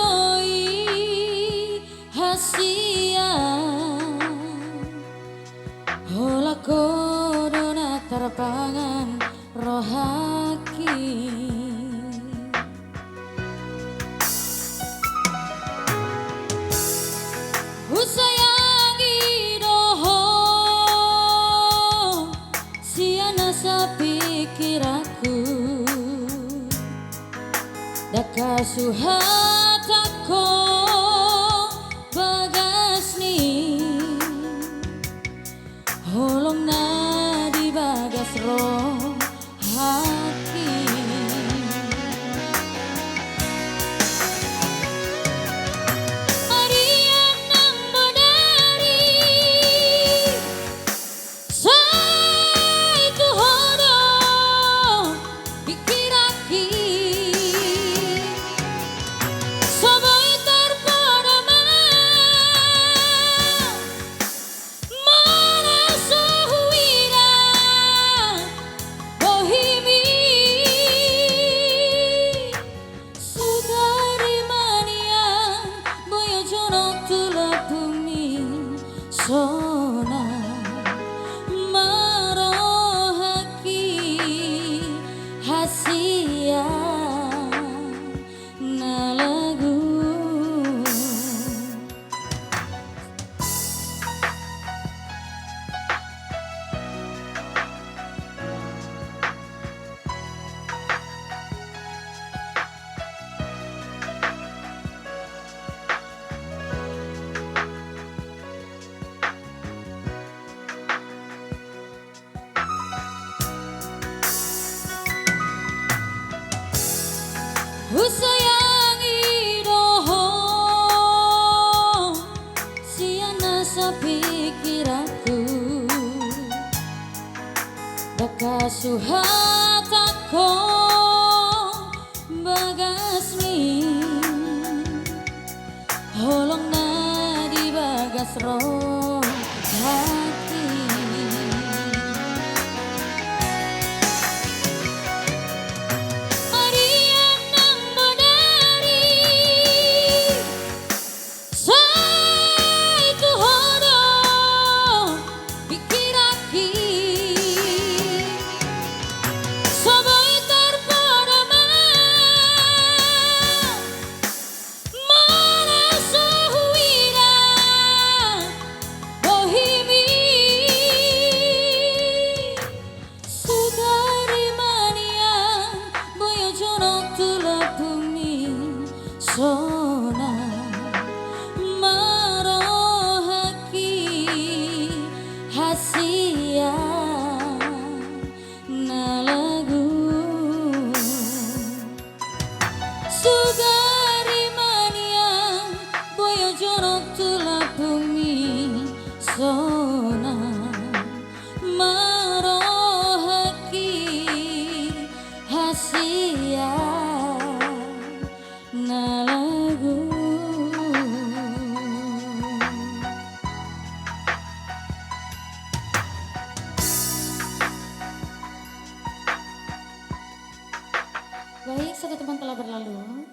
Hilaladoi hasia hola kodona terpangan rohaki usayangi doho siana sapikiraku daka suhatako bagasni holong na di bagas roh hati arian nang badari sai tu hodo pikiraki sona marohaki hasia na lagu usayangi doho siana sapikiraku daka suhatako bagasmi holong na di bagas roh hati sona marohaki hasia na lagu sugari mania boyo jorok tulapumi sona marohaki hasia na lagu. Baik, satu teman telah berlalu.